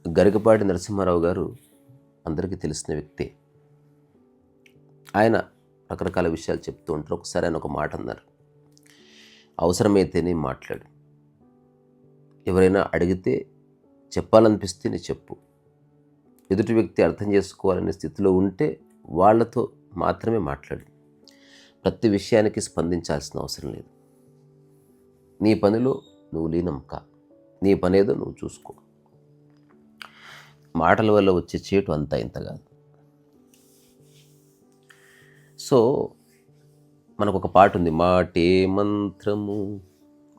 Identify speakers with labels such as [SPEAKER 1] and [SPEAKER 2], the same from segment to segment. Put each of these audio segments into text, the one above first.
[SPEAKER 1] గరికపాటి నరసింహారావు గారు అందరికీ తెలిసిన వ్యక్తే. ఆయన రకరకాల విషయాలు చెప్తూ ఉంటారు. ఒకసారి ఆయన ఒక మాట అన్నారు, అవసరమైతేనే మాట్లాడు, ఎవరైనా అడిగితే చెప్పాలనిపిస్తేనే చెప్పు, ఎదుటి వ్యక్తి అర్థం చేసుకోవాలనే స్థితిలో ఉంటే వాళ్ళతో మాత్రమే మాట్లాడు, ప్రతి విషయానికి స్పందించాల్సిన అవసరం లేదు. నీ పనిలో నువ్వు లీనం కా, నీ పనేదో నువ్వు చూసుకో. మాటల వల్ల వచ్చే చేటు అంతా ఇంత కాదు. సో మనకు ఒక పాట ఉంది, మాటే మంత్రము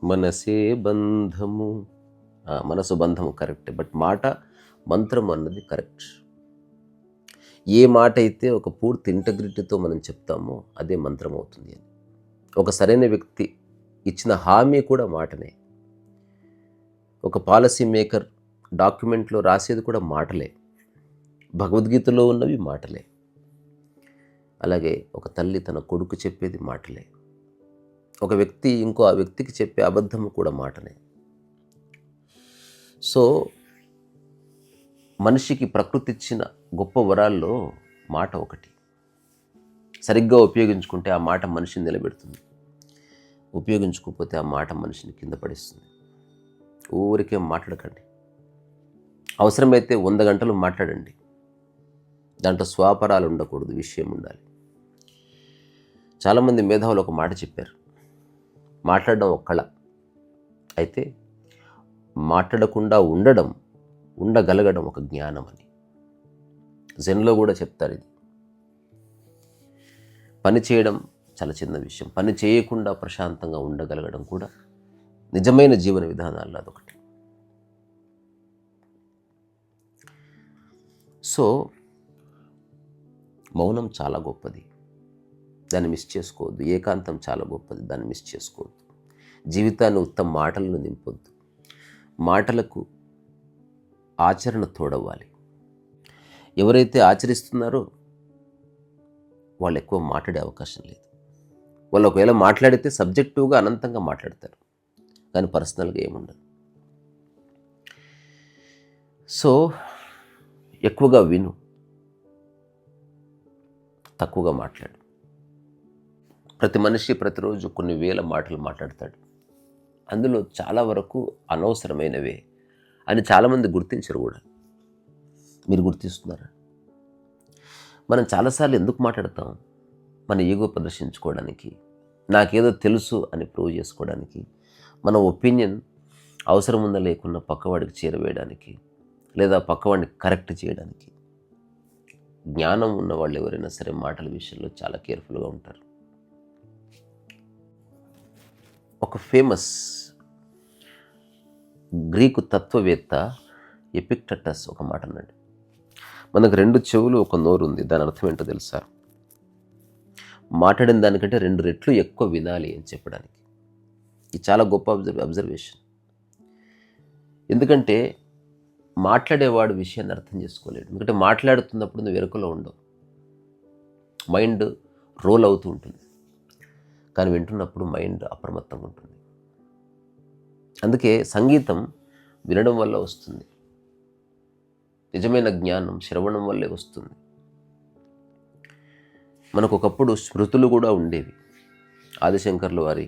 [SPEAKER 1] మనసే బంధము. మనసు బంధము కరెక్ట్, బట్ మాట మంత్రము అన్నది కరెక్ట్. ఏ మాట అయితే ఒక పూర్తి ఇంటగ్రిటీతో మనం చెప్తామో అదే మంత్రం అవుతుంది అని. ఒక సరైన వ్యక్తి ఇచ్చిన హామీ కూడా మాటనే. ఒక పాలసీ మేకర్ డాక్యుమెంట్లో రాసేది కూడా మాటలే, భగవద్గీతలో ఉన్నవి మాటలే. అలాగే ఒక తల్లి తన కొడుకు చెప్పేది మాటలే, ఒక వ్యక్తి ఇంకో ఆ వ్యక్తికి చెప్పే అబద్ధము కూడా మాటనే. సో మనిషికి ప్రకృతి ఇచ్చిన గొప్ప వరాల్లో మాట ఒకటి. సరిగ్గా ఉపయోగించుకుంటే ఆ మాట మనిషిని నిలబెడుతుంది, ఉపయోగించుకోకపోతే ఆ మాట మనిషిని కింద పడిస్తుంది. ఊరికే మాట్లాడకండి, అవసరమైతే 100 గంటలు మాట్లాడండి, దాంట్లో స్వాపరాలు ఉండకూడదు, విషయం ఉండాలి. చాలామంది మేధావులు ఒక మాట చెప్పారు, మాట్లాడడం ఒక కళ, అయితే మాట్లాడకుండా ఉండగలగడం ఒక జ్ఞానం అని. జెన్లో కూడా చెప్తారు ఇది. పని చేయడం చాలా చిన్న విషయం, పని చేయకుండా ప్రశాంతంగా ఉండగలగడం కూడా నిజమైన జీవన విధానాల్లో అదొకటి. సో మౌనం చాలా గొప్పది, దాన్ని మిస్ చేసుకోవద్దు. ఏకాంతం చాలా గొప్పది, దాన్ని మిస్ చేసుకోవద్దు. జీవితాన్ని ఉత్తమ మాటలను నింపొద్దు. మాటలకు ఆచరణ తోడవ్వాలి. ఎవరైతే ఆచరిస్తున్నారో వాళ్ళు ఎక్కువ మాట్లాడే అవకాశం లేదు. వాళ్ళు ఒకవేళ మాట్లాడితే సబ్జెక్టివ్గా అనంతంగా మాట్లాడతారు, కానీ పర్సనల్గా ఏముండదు. సో ఎక్కువగా విను, తక్కువగా మాట్లాడు. ప్రతి మనిషి ప్రతిరోజు కొన్ని వేల మాటలు మాట్లాడతాడు, అందులో చాలా వరకు అనవసరమైనవే అని చాలామంది గుర్తించరు కూడా. మీరు గుర్తిస్తున్నారా? మనం చాలాసార్లు ఎందుకు మాట్లాడతాం? మన ఈగో ప్రదర్శించుకోవడానికి, నాకేదో తెలుసు అని ప్రూవ్ చేసుకోవడానికి, మన ఒపీనియన్ అవసరం ఉందా లేకున్నా పక్కవాడికి చేరవేయడానికి, లేదా పక్కవాడిని కరెక్ట్ చేయడానికి. జ్ఞానం ఉన్న వాళ్ళు ఎవరైనా సరే మాటల విషయంలో చాలా కేర్ఫుల్గా ఉంటారు. ఒక ఫేమస్ గ్రీకు తత్వవేత్త ఎపిక్టటస్ ఒక మాట అన్నాడు, మనకు 2 చెవులు 1 నోరు ఉంది, దాని అర్థం ఏంటో తెలుసా? మాట్లాడిన దానికంటే 2 రెట్లు ఎక్కువ వినాలి అని చెప్పడానికి. ఇది చాలా గొప్ప అబ్జర్వేషన్. ఎందుకంటే మాట్లాడేవాడు విషయాన్ని అర్థం చేసుకోలేడు. ఎందుకంటే మాట్లాడుతున్నప్పుడు నువ్వు ఎరుకలో ఉండవు, మైండ్ రోల్ అవుతూ ఉంటుంది, కానీ వింటున్నప్పుడు మైండ్ అప్రమత్తంగా ఉంటుంది. అందుకే సంగీతం వినడం వల్ల వస్తుంది, నిజమైన జ్ఞానం శ్రవణం వల్లే వస్తుంది. మనకు ఒకప్పుడు స్మృతులు కూడా ఉండేవి. ఆదిశంకర్ల వారి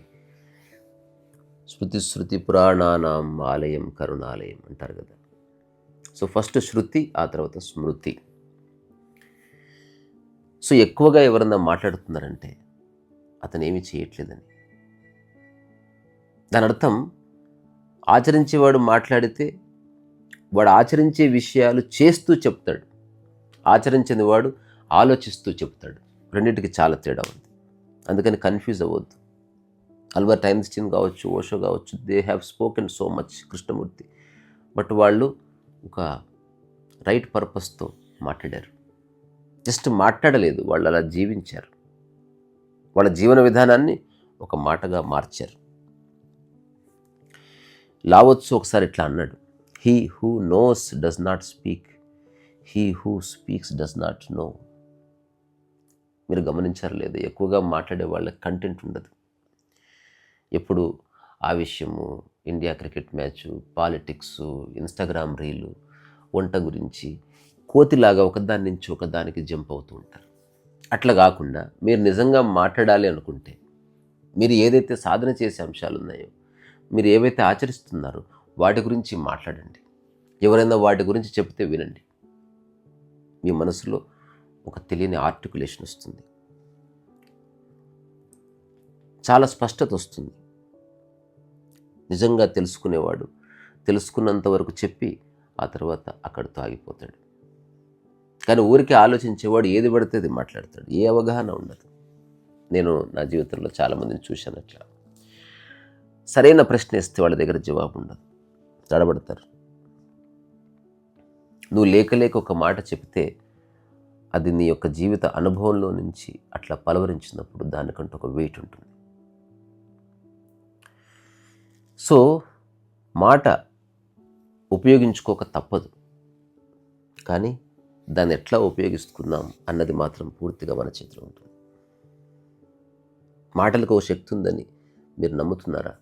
[SPEAKER 1] శృతి పురాణానాం ఆలయం కరుణాలయం అంటారు కదా. సో ఫస్ట్ శృతి, ఆ తర్వాత స్మృతి. సో ఎక్కువగా ఎవరన్నా మాట్లాడుతున్నారంటే అతను ఏమీ చేయట్లేదని. దాని అర్థం ఆచరించేవాడు మాట్లాడితే వాడు ఆచరించే విషయాలు చేస్తూ చెప్తాడు, ఆచరించని వాడు ఆలోచిస్తూ చెప్తాడు. రెండింటికి చాలా తేడా ఉంది. అందుకని కన్ఫ్యూజ్ అవ్వద్దు. ఆల్బర్ట్ ఐన్స్టీన్ కావచ్చు, ఓషో కావచ్చు, they have spoken so much, Krishnamurthy, but వాళ్ళు ఒక రైట్ పర్పస్తో మాట్లాడారు. జస్ట్ మాట్లాడలేదు, వాళ్ళు అలా జీవించారు. వాళ్ళ జీవన విధానాన్ని ఒక మాటగా మార్చారు. లావోత్సు ఒకసారి ఇట్లా అన్నాడు, he who knows does not speak, he who speaks does not know. మీరు గమనించారు లేదు, ఎక్కువగా మాట్లాడే వాళ్ళకి కంటెంట్ ఉండదు. ఎప్పుడు ఆ విషయము, India cricket match, politics, Instagram reel, వంట గురించి కోతిలాగా ఒకదాని నుంచి ఒకదానికి జంప్ అవుతూ ఉంటారు. అట్లా కాకుండా మీరు నిజంగా మాట్లాడాలి అనుకుంటే, మీరు ఏదైతే సాధన చేసే అంశాలు ఉన్నాయో, మీరు ఏవైతే ఆచరిస్తున్నారో వాటి గురించి మాట్లాడండి. ఎవరైనా వాటి గురించి చెప్తే వినండి. మీ మనసులో ఒక తెలియని ఆర్టికులేషన్ వస్తుంది, చాలా స్పష్టత వస్తుంది. నిజంగా తెలుసుకునేవాడు తెలుసుకున్నంత వరకు చెప్పి ఆ తర్వాత అక్కడితో ఆగిపోతాడు. కానీ ఊరికే ఆలోచించేవాడు ఏది పడితే అది మాట్లాడతాడు, ఏ అవగాహన ఉండదు. నేను నా జీవితంలో చాలామందిని చూశాను అట్లా. సరైన ప్రశ్న ఇస్తే వాళ్ళ దగ్గర జవాబు ఉండదు, తడబడతారు. నువ్వు లేక ఒక మాట చెప్తే అది నీ యొక్క జీవిత అనుభవంలో నుంచి అట్లా పలవరించినప్పుడు దానికంటే ఒక వెయిట్ ఉంటుంది. సో మాట ఉపయోగించుకోక తప్పదు, కానీ దాన్ని ఎట్లా ఉపయోగిస్తున్నాం అన్నది మాత్రం పూర్తిగా మన చేతిలో ఉంటుంది. మాటలకు ఒక శక్తి ఉందని మీరు నమ్ముతున్నారా?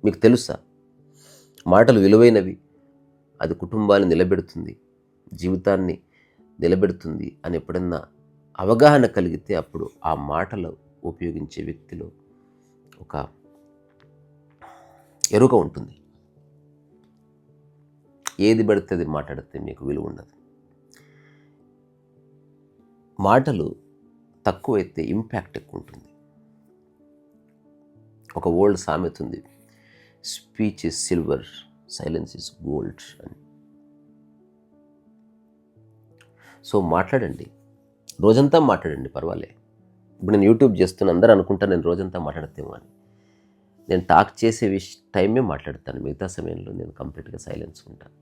[SPEAKER 1] మీకు తెలుసా? మాటలు విలువైనవి, అది కుటుంబాన్ని నిలబెడుతుంది, జీవితాన్ని నిలబెడుతుంది అని ఎప్పుడన్నా అవగాహన కలిగితే అప్పుడు ఆ మాటలు ఉపయోగించే వ్యక్తిలో ఒక ఎరుక ఉంటుంది. ఏది పడితే అది మాట్లాడితే మీకు విలువ ఉండదు. మాటలు తక్కువైతే ఇంపాక్ట్ ఎక్కువ ఉంటుంది. ఒక ఓల్డ్ సామెత ఉంది, speech is silver, silence is gold అని. సో మాట్లాడండి, రోజంతా మాట్లాడండి, పర్వాలే. ఇప్పుడు నేను యూట్యూబ్ చేస్తున్న అందరూ అనుకుంటాను నేను రోజంతా మాట్లాడతేమో అని. నేను టాక్ చేసే టైమే మాట్లాడతాను, మిగతా సమయంలో నేను కంప్లీట్గా సైలెన్స్ ఉంటాను.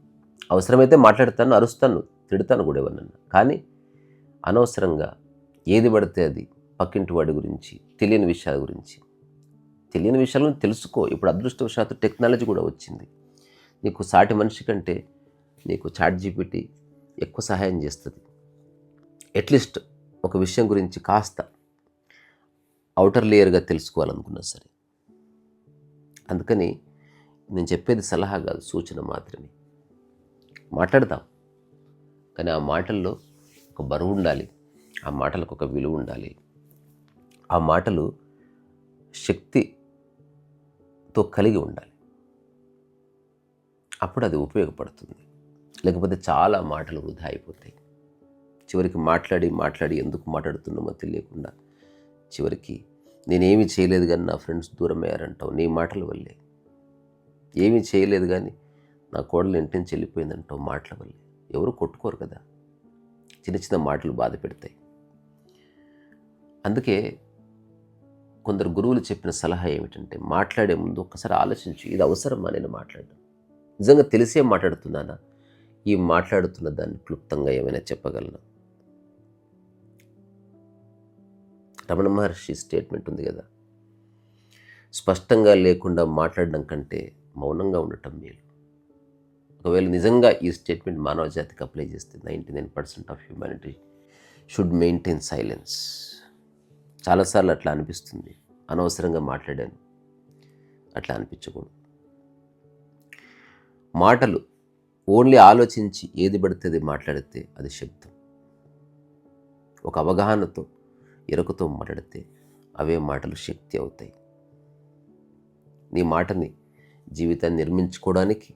[SPEAKER 1] అవసరమైతే మాట్లాడతాను, అరుస్తాను, తిడతాను కూడా ఎవరినన్నా. కానీ అనవసరంగా ఏది పడితే అది పక్కింటి వాడి గురించి, తెలియని విషయాలను తెలుసుకో. ఇప్పుడు అదృష్టవశాత్తు టెక్నాలజీ కూడా వచ్చింది. నీకు సాటి మనిషి కంటే నీకు ChatGPT ఎక్కువ సహాయం చేస్తుంది. అట్లీస్ట్ ఒక విషయం గురించి కాస్త అవుటర్ లేయర్గా తెలుసుకోవాలనుకున్నా సరే. అందుకని నేను చెప్పేది సలహా కాదు, సూచన మాత్రమే. మాట్లాడదాం, కానీ ఆ మాటల్లో ఒక బరువు ఉండాలి, ఆ మాటలకు ఒక విలువ ఉండాలి, ఆ మాటలు శక్తితో కలిగి ఉండాలి. అప్పుడు అది ఉపయోగపడుతుంది. లేకపోతే చాలా మాటలు వృధా అయిపోతాయి. చివరికి మాట్లాడి ఎందుకు మాట్లాడుతున్నామో తెలియకుండా చివరికి నేనేమీ చేయలేదు కానీ నా ఫ్రెండ్స్ దూరం అయ్యారంటావు నీ మాటల వల్లే. ఏమీ చేయలేదు కానీ నా కోడలు ఇంటి నుంచి వెళ్ళిపోయిందంటావు మాటల వల్లే. ఎవరు కొట్టుకోరు కదా, చిన్న మాటలు బాధ పెడతాయి. అందుకే కొందరు గురువులు చెప్పిన సలహా ఏమిటంటే, మాట్లాడే ముందు ఒక్కసారి ఆలోచించు, ఇది అవసరమా నేను మాట్లాడడం, నిజంగా తెలిసే మాట్లాడుతున్నానా, ఈ మాట్లాడుతున్న దాన్ని క్లుప్తంగా ఏమైనా చెప్పగలను. రమణ మహర్షి స్టేట్మెంట్ ఉంది కదా, స్పష్టంగా లేకుండా మాట్లాడడం కంటే మౌనంగా ఉండటం మేలు. ఒకవేళ నిజంగా ఈ స్టేట్మెంట్ మానవ జాతికి అప్లై చేస్తే 99% of humanity should maintain silence. చాలాసార్లు అట్లా అనిపిస్తుంది, అనవసరంగా మాట్లాడాను, అట్లా అనిపించకూడదు. మాటలు ఓన్లీ ఆలోచించి ఏది పడితే అది మాట్లాడితే అది శబ్దం. ఒక అవగాహనతో, ఎరుకతో మాట్లాడితే అవే మాటలు శక్తి అవుతాయి. నీ మాటని జీవితాన్ని నిర్మించుకోవడానికి,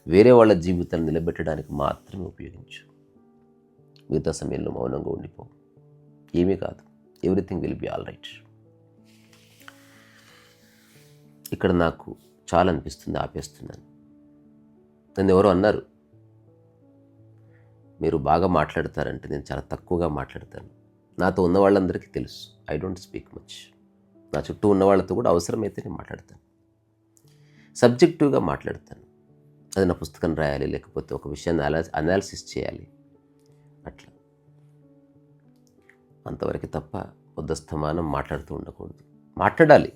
[SPEAKER 1] వేరే వాళ్ళ జీవితాన్ని నిలబెట్టడానికి మాత్రమే ఉపయోగించు. మిగతా సమయంలో మౌనంగా ఉండిపో, ఏమీ కాదు, everything will be all right. ఇక్కడ నాకు చాలా అనిపిస్తుంది, ఆపేస్తున్నాను. నన్ను ఎవరో అన్నారు, మీరు బాగా మాట్లాడతారంటే నేను చాలా తక్కువగా మాట్లాడతాను. నాతో ఉన్న వాళ్ళందరికీ తెలుసు, ఐ డోంట్ స్పీక్ మచ్. నా చుట్టూ ఉన్న వాళ్ళతో కూడా అవసరమైతే నేను మాట్లాడతాను, సబ్జెక్టివ్గా మాట్లాడతాను. అది నా పుస్తకం రాయాలి, లేకపోతే ఒక విషయాన్ని అనాలిసిస్ చేయాలి, అట్లా. అంతవరకు తప్ప పొద్దస్తమానం మాట్లాడుతూ ఉండకూడదు. మాట్లాడాలి,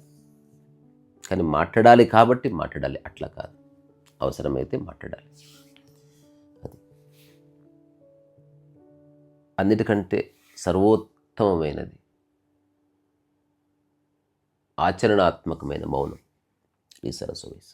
[SPEAKER 1] కానీ మాట్లాడాలి కాబట్టి మాట్లాడాలి, అట్లా కాదు. అవసరమైతే మాట్లాడాలి. అది అన్నిటికంటే సర్వోత్తమమైనది ఆచరణాత్మకమైన మౌనం. ఈ సరస్సు వయసు.